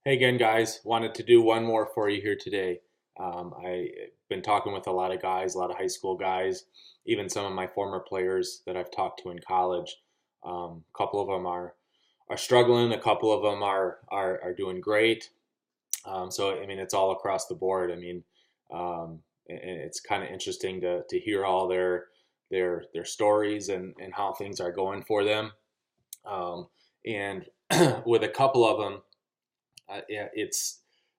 Hey again, guys. Wanted to do one more for you here today. I've been talking with a lot of guys, a lot of high school guys, even some of my former players that I've talked to in college. A couple of them are struggling. A couple of them are doing great. So I mean, it's all across the board. I mean, and it's kind of interesting to hear all their stories and how things are going for them. And with a couple of them. Yeah,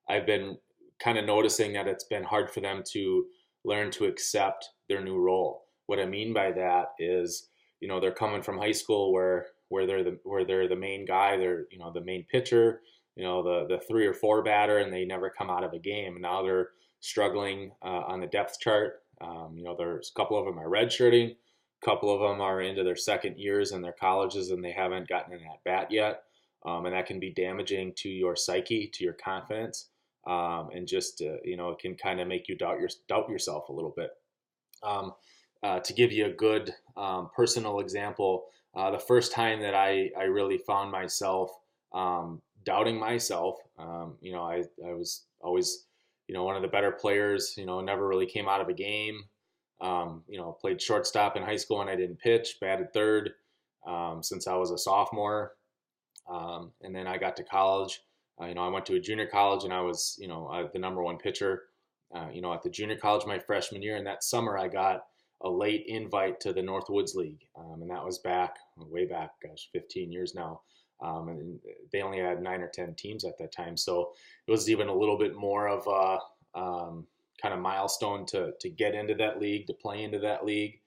I've been kind of noticing that it's been hard for them to learn to accept their new role. What I mean by that is, they're coming from high school where they're the main guy, they're the main pitcher, the three or four batter, and they never come out of a game. And now they're struggling on the depth chart. There's a couple of them are redshirting, a couple of them are into their second years in their colleges, and they haven't gotten an at bat yet, and that can be damaging to your psyche, to your confidence, and just it can kind of make you doubt yourself a little bit. To give you a good personal example, the first time that I really found myself doubting myself, I was always one of the better players. Never really came out of a game. Played shortstop in high school when I didn't pitch, batted third since I was a sophomore. And then I got to college. I went to a junior college and I was, the number one pitcher, at the junior college my freshman year. And that summer I got a late invite to the Northwoods League. And that was way back, gosh, 15 years now. And they only had 9 or 10 teams at that time. So it was even a little bit more of a kind of milestone to get into that league, to play into that league.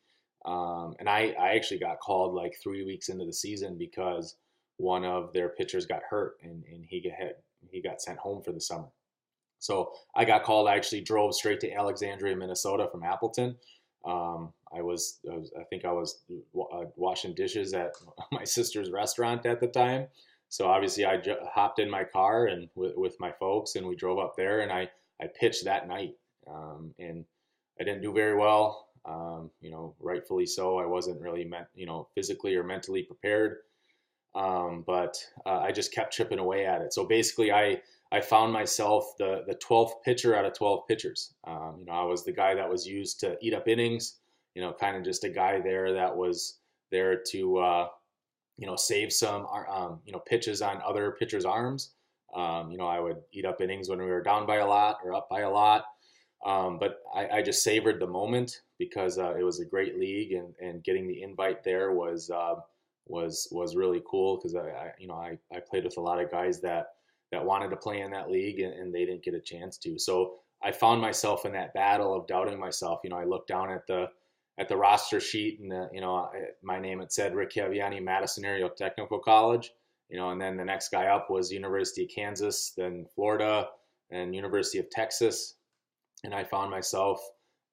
And I actually got called like 3 weeks into the season because one of their pitchers got hurt and he got sent home for the summer. So I got called. I actually drove straight to Alexandria, Minnesota from Appleton. I think I was washing dishes at my sister's restaurant at the time. So obviously I hopped in my car and with my folks and we drove up there and I pitched that night. And I didn't do very well. Rightfully so. I wasn't really physically or mentally prepared. But I just kept chipping away at it. So basically, I found myself the 12th pitcher out of 12 pitchers. I was the guy that was used to eat up innings. Kind of just a guy there that was there to save some pitches on other pitchers' arms. I would eat up innings when we were down by a lot or up by a lot. But I just savored the moment because it was a great league and getting the invite there was really cool because I played with a lot of guys that wanted to play in that league and they didn't get a chance to. So I found myself in that battle of doubting myself. I looked down at the roster sheet and my name, it said Rick Cavaiani, Madison Area Technical College. And then the next guy up was University of Kansas, then Florida, and University of Texas. And I found myself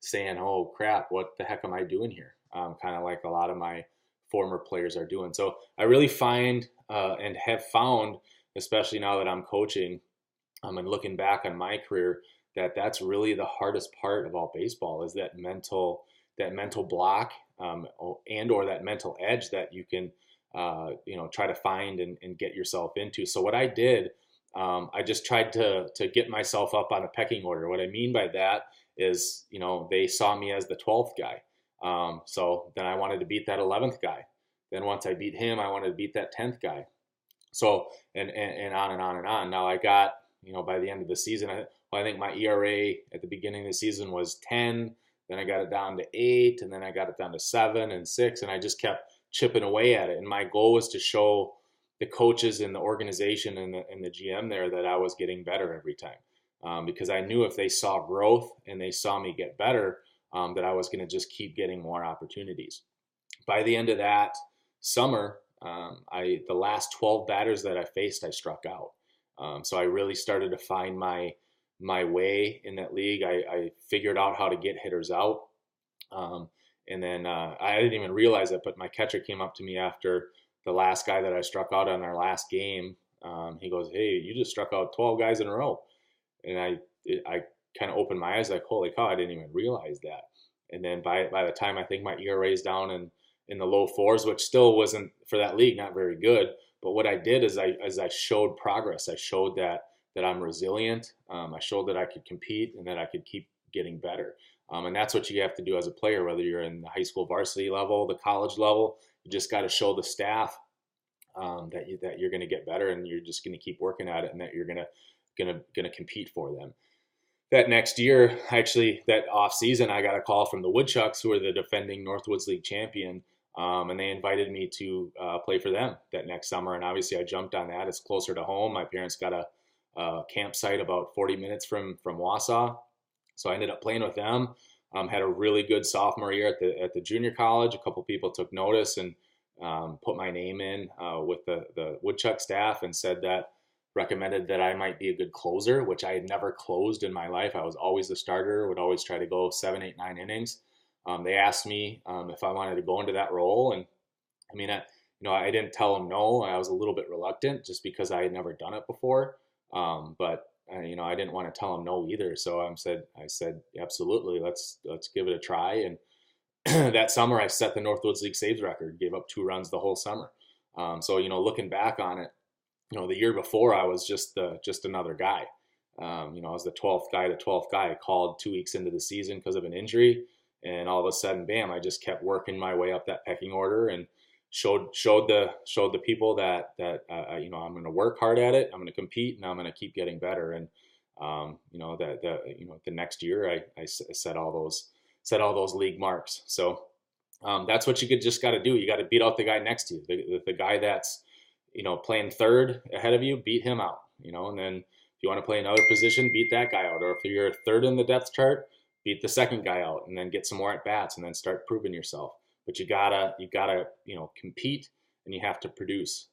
saying, "Oh crap, what the heck am I doing here?" Kind of like a lot of my former players are doing. So I really find and have found, especially now that I'm coaching and looking back on my career, that's really the hardest part about baseball is that mental block and or that mental edge that you can try to find and get yourself into. So what I did, I just tried to get myself up on a pecking order. What I mean by that is, they saw me as the 12th guy. So then I wanted to beat that 11th guy. Then once I beat him, I wanted to beat that 10th guy. So, and on and on and on. Now I got, by the end of the season, I think my ERA at the beginning of the season was 10. Then I got it down to 8, and then I got it down to 7 and 6, and I just kept chipping away at it. And my goal was to show the coaches in the organization and the GM there that I was getting better every time, because I knew if they saw growth and they saw me get better, that I was going to just keep getting more opportunities. By the end of that summer, the last 12 batters that I faced, I struck out. So I really started to find my way in that league. I figured out how to get hitters out. And then I didn't even realize it, but my catcher came up to me after the last guy that I struck out on our last game. He goes, "Hey, you just struck out 12 guys in a row." And I kind of opened my eyes like, holy cow, I didn't even realize that. And then by the time I think my ERA is down in the low 4s, which still wasn't for that league, not very good. But what I did is I showed progress. I showed that that I'm resilient. I showed that I could compete and that I could keep getting better. And that's what you have to do as a player, whether you're in the high school varsity level, the college level. You just got to show the staff that you're going to get better, and you're just going to keep working at it, and that you're going to compete for them. That next year, actually, that off season, I got a call from the Woodchucks, who are the defending Northwoods League champion, and they invited me to play for them that next summer. And obviously, I jumped on that. It's closer to home. My parents got a campsite about 40 minutes from Wausau, so I ended up playing with them. Had a really good sophomore year at the junior college. A couple people took notice and put my name in with the Woodchuck staff and recommended that I might be a good closer, which I had never closed in my life. I was always the starter, would always try to go 7, 8, 9 innings. They asked me if I wanted to go into that role, and I mean, I didn't tell them no. I was a little bit reluctant just because I had never done it before, but I didn't want to tell them no either. So I said absolutely, let's give it a try. And that summer, I set the Northwoods League saves record, gave up 2 runs the whole summer. So looking back on it, the year before I was just another guy. I was the 12th guy. I called 2 weeks into the season because of an injury, and all of a sudden, bam! I just kept working my way up that pecking order and showed the people that I'm going to work hard at it. I'm going to compete, and I'm going to keep getting better. And the next year I set all those league marks. So that's what you just got to do. You got to beat out the guy next to you, the guy that's playing third ahead of you, beat him out, and then if you want to play another position, beat that guy out. Or if you're third in the depth chart, beat the second guy out, and then get some more at bats, and then start proving yourself. But you gotta compete, and you have to produce.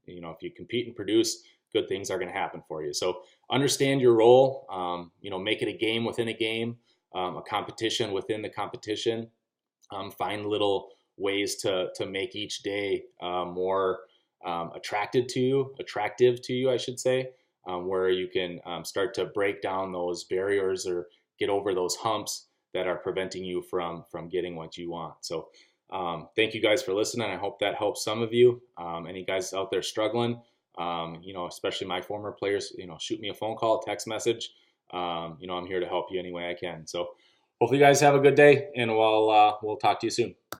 If you compete and produce, good things are going to happen for you. So understand your role. Make it a game within a game, a competition within the competition. Find little ways to make each day more attractive to you, I should say, where you can start to break down those barriers or get over those humps that are preventing you from getting what you want. So thank you guys for listening. I hope that helps some of you. Any guys out there struggling, especially my former players, shoot me a phone call, text message. I'm here to help you any way I can. So hopefully you guys have a good day, and we'll talk to you soon.